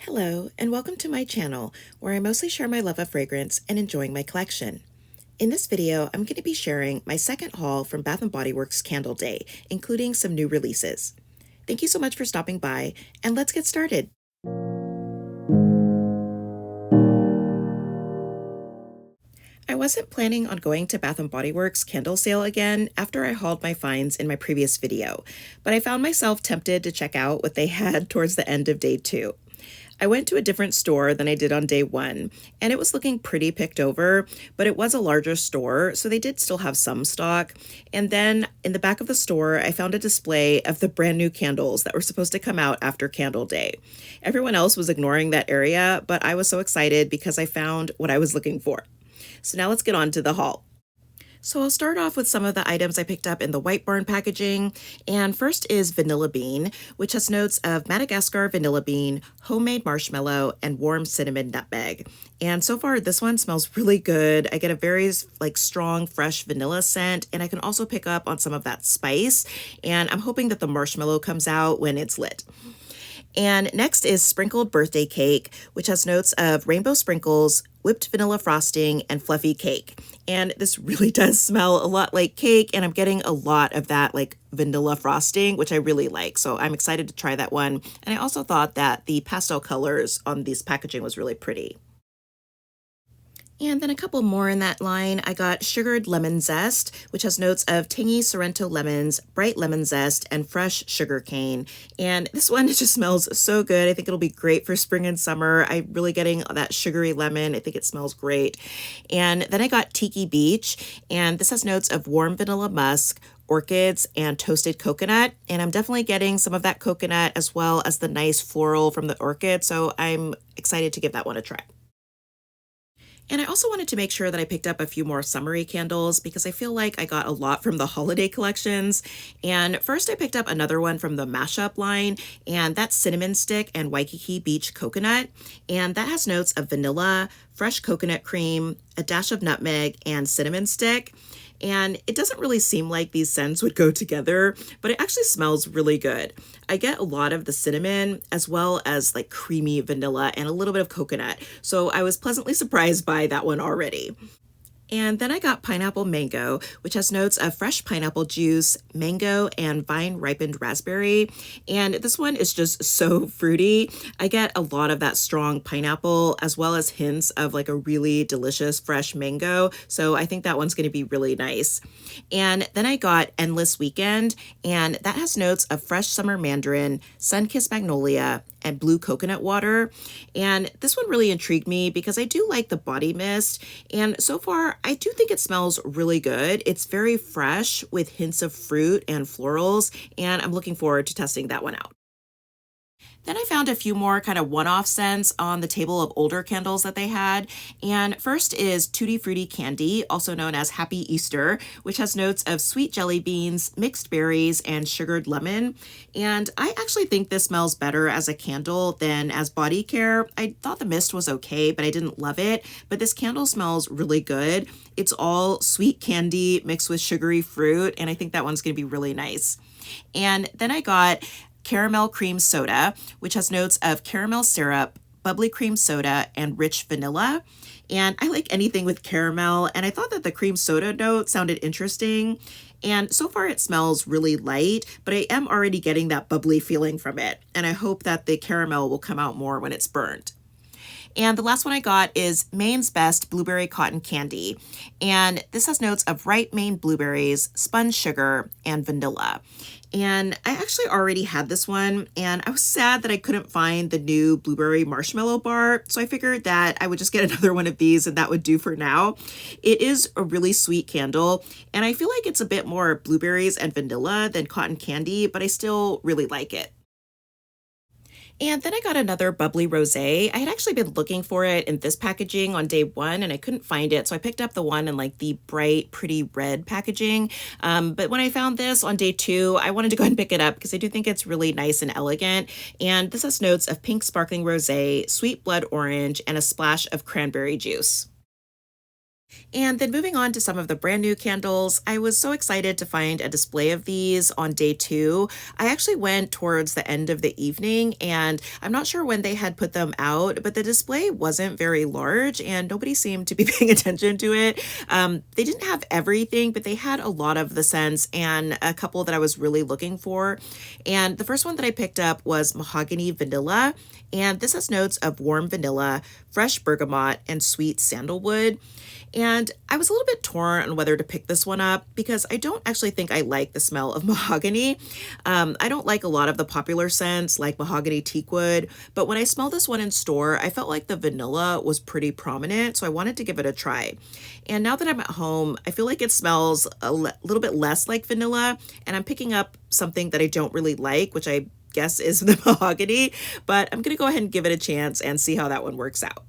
Hello, and welcome to my channel, where I mostly share my love of fragrance and enjoying my collection. In this video, I'm going to be sharing my second haul from Bath & Body Works Candle Day, including some new releases. Thank you so much for stopping by, and let's get started. I wasn't planning on going to Bath & Body Works candle sale again after I hauled my finds in my previous video, but I found myself tempted to check out what they had towards the end of day 2. I went to a different store than I did on day 1, and it was looking pretty picked over, but it was a larger store, so they did still have some stock. And then in the back of the store, I found a display of the brand new candles that were supposed to come out after Candle Day. Everyone else was ignoring that area, but I was so excited because I found what I was looking for. So now let's get on to the haul. So I'll start off with some of the items I picked up in the White Barn packaging, and first is Vanilla Bean, which has notes of Madagascar vanilla bean, homemade marshmallow, and warm cinnamon nutmeg. And so far this one smells really good. I get a very strong fresh vanilla scent, and I can also pick up on some of that spice, and I'm hoping that the marshmallow comes out when it's lit. And next is Sprinkled Birthday Cake, which has notes of rainbow sprinkles, whipped vanilla frosting, and fluffy cake. And this really does smell a lot like cake, and I'm getting a lot of that vanilla frosting, which I really like. So I'm excited to try that one. And I also thought that the pastel colors on this packaging was really pretty. And then a couple more in that line. I got Sugared Lemon Zest, which has notes of tangy Sorrento lemons, bright lemon zest, and fresh sugar cane. And this one just smells so good. I think it'll be great for spring and summer. I'm really getting that sugary lemon. I think it smells great. And then I got Tiki Beach, and this has notes of warm vanilla musk, orchids, and toasted coconut. And I'm definitely getting some of that coconut as well as the nice floral from the orchid. So I'm excited to give that one a try. And I also wanted to make sure that I picked up a few more summery candles because I feel like I got a lot from the holiday collections. And first I picked up another one from the Mashup line, and that's Cinnamon Stick and Waikiki Beach Coconut. And that has notes of vanilla, fresh coconut cream, a dash of nutmeg, and cinnamon stick. And it doesn't really seem like these scents would go together, but it actually smells really good. I get a lot of the cinnamon as well as creamy vanilla and a little bit of coconut. So I was pleasantly surprised by that one already. And then I got Pineapple Mango, which has notes of fresh pineapple juice, mango, and vine-ripened raspberry. And this one is just so fruity. I get a lot of that strong pineapple as well as hints of a really delicious fresh mango. So I think that one's going to be really nice. And then I got Endless Weekend, and that has notes of fresh summer mandarin, sun-kissed magnolia, and blue coconut water. And this one really intrigued me because I do like the body mist, and so far I do think it smells really good. It's very fresh with hints of fruit and florals, and I'm looking forward to testing that one out. Then I found a few more kind of one-off scents on the table of older candles that they had. And first is Tutti Frutti Candy, also known as Happy Easter, which has notes of sweet jelly beans, mixed berries, and sugared lemon. And I actually think this smells better as a candle than as body care. I thought the mist was okay, but I didn't love it. But this candle smells really good. It's all sweet candy mixed with sugary fruit, and I think that one's going to be really nice. And then I got Caramel Cream Soda, which has notes of caramel syrup, bubbly cream soda, and rich vanilla. And I like anything with caramel, and I thought that the cream soda note sounded interesting. And so far it smells really light, but I am already getting that bubbly feeling from it. And I hope that the caramel will come out more when it's burned. And the last one I got is Maine's Best Blueberry Cotton Candy. And this has notes of ripe Maine blueberries, spun sugar, and vanilla. And I actually already had this one, and I was sad that I couldn't find the new blueberry marshmallow bar, so I figured that I would just get another one of these and that would do for now. It is a really sweet candle, and I feel like it's a bit more blueberries and vanilla than cotton candy, but I still really like it. And then I got another bubbly rosé. I had actually been looking for it in this packaging on day 1, and I couldn't find it. So I picked up the one in the bright, pretty red packaging. But when I found this on day 2, I wanted to go ahead and pick it up because I do think it's really nice and elegant. And this has notes of pink sparkling rosé, sweet blood orange, and a splash of cranberry juice. And then moving on to some of the brand new candles, I was so excited to find a display of these on day 2. I actually went towards the end of the evening, and I'm not sure when they had put them out, but the display wasn't very large and nobody seemed to be paying attention to it. They didn't have everything, but they had a lot of the scents and a couple that I was really looking for. And the first one that I picked up was Mahogany Vanilla, and this has notes of warm vanilla, fresh bergamot, and sweet sandalwood. And I was a little bit torn on whether to pick this one up because I don't actually think I like the smell of mahogany. I don't like a lot of the popular scents like mahogany teakwood, but when I smelled this one in store, I felt like the vanilla was pretty prominent, so I wanted to give it a try. And now that I'm at home, I feel like it smells a little bit less like vanilla, and I'm picking up something that I don't really like, which I guess is the mahogany, but I'm gonna go ahead and give it a chance and see how that one works out.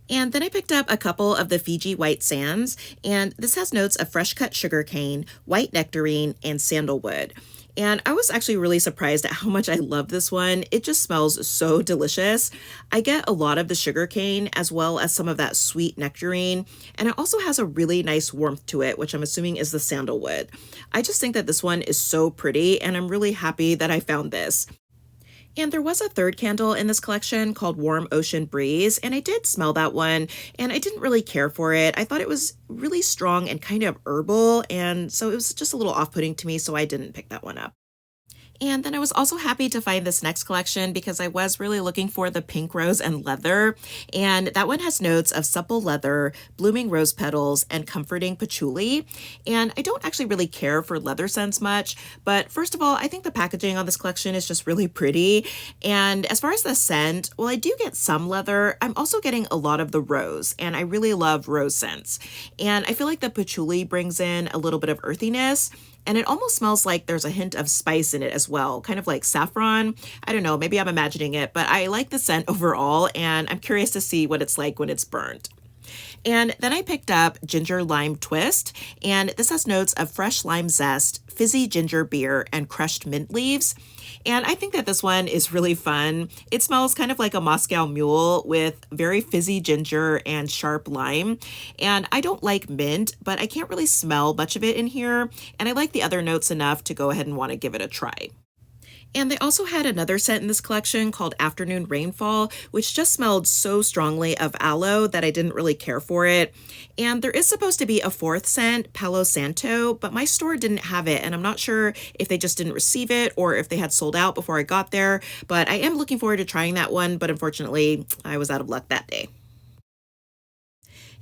And then I picked up a couple of the Fiji white sands, and this has notes of fresh cut sugarcane, white nectarine, and sandalwood. And I was actually really surprised at how much I love this one. It just smells so delicious. I get a lot of the sugarcane as well as some of that sweet nectarine, and it also has a really nice warmth to it, which I'm assuming is the sandalwood. I just think that this one is so pretty, and I'm really happy that I found this. And there was a third candle in this collection called Warm Ocean Breeze, and I did smell that one, and I didn't really care for it. I thought it was really strong and kind of herbal, and so it was just a little off-putting to me, so I didn't pick that one up. And then I was also happy to find this next collection because I was really looking for the pink rose and leather. And that one has notes of supple leather, blooming rose petals, and comforting patchouli. And I don't actually really care for leather scents much, but first of all, I think the packaging on this collection is just really pretty. And as far as the scent, well, I do get some leather. I'm also getting a lot of the rose, and I really love rose scents. And I feel like the patchouli brings in a little bit of earthiness. And it almost smells like there's a hint of spice in it as well, kind of like saffron. I don't know, maybe I'm imagining it, but I like the scent overall, and I'm curious to see what it's like when it's burnt. And then I picked up Ginger Lime Twist, and this has notes of fresh lime zest, fizzy ginger beer, and crushed mint leaves. And I think that this one is really fun. It smells kind of like a Moscow Mule with very fizzy ginger and sharp lime. And I don't like mint, but I can't really smell much of it in here. And I like the other notes enough to go ahead and want to give it a try. And they also had another scent in this collection called Afternoon Rainfall, which just smelled so strongly of aloe that I didn't really care for it. And there is supposed to be a fourth scent, Palo Santo, but my store didn't have it, and I'm not sure if they just didn't receive it or if they had sold out before I got there, but I am looking forward to trying that one, but unfortunately, I was out of luck that day.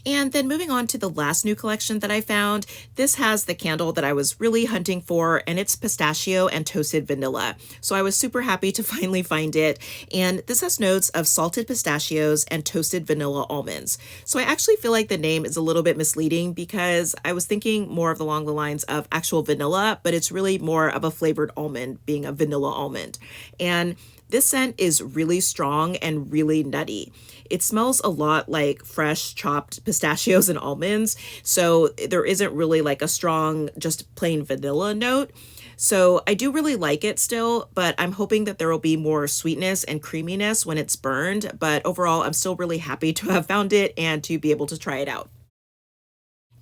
And then moving on to the last new collection that I found, this has the candle that I was really hunting for, and it's Pistachio and Toasted Vanilla. So I was super happy to finally find it. And this has notes of salted pistachios and toasted vanilla almonds. So I actually feel like the name is a little bit misleading because I was thinking more of along the lines of actual vanilla, but it's really more of a flavored almond, being a vanilla almond. And this scent is really strong and really nutty. It smells a lot like fresh chopped pistachios and almonds, so there isn't really like a strong, just plain vanilla note. So I do really like it still, but I'm hoping that there will be more sweetness and creaminess when it's burned. But overall, I'm still really happy to have found it and to be able to try it out.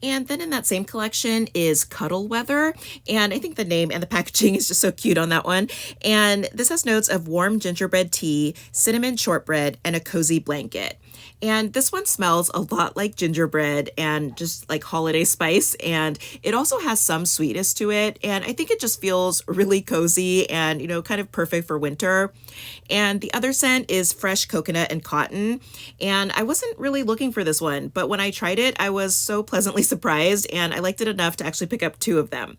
And then in that same collection is Cuddle Weather. And I think the name and the packaging is just so cute on that one. And this has notes of warm gingerbread tea, cinnamon shortbread, and a cozy blanket. And this one smells a lot like gingerbread and just like holiday spice. And it also has some sweetness to it. And I think it just feels really cozy and, kind of perfect for winter. And the other scent is fresh coconut and cotton. And I wasn't really looking for this one, but when I tried it, I was so pleasantly surprised and I liked it enough to actually pick up 2 of them.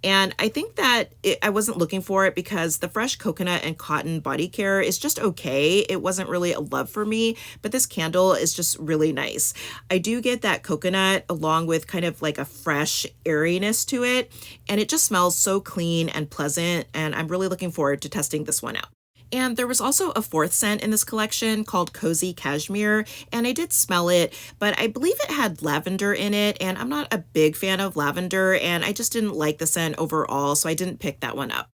And I think that I wasn't looking for it because the fresh coconut and cotton body care is just okay. It wasn't really a love for me, but this candle is just really nice. I do get that coconut along with kind of like a fresh airiness to it, and it just smells so clean and pleasant, and I'm really looking forward to testing this one out. And there was also a fourth scent in this collection called Cozy Cashmere, and I did smell it, but I believe it had lavender in it, and I'm not a big fan of lavender, and I just didn't like the scent overall, so I didn't pick that one up.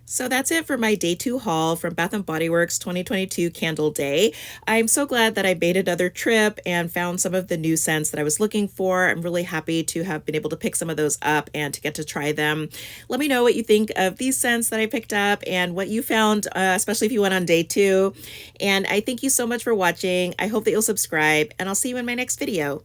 So that's it for my day 2 haul from Bath & Body Works 2022 Candle Day. I'm so glad that I made another trip and found some of the new scents that I was looking for. I'm really happy to have been able to pick some of those up and to get to try them. Let me know what you think of these scents that I picked up and what you found, especially if you went on day 2. And I thank you so much for watching. I hope that you'll subscribe, and I'll see you in my next video.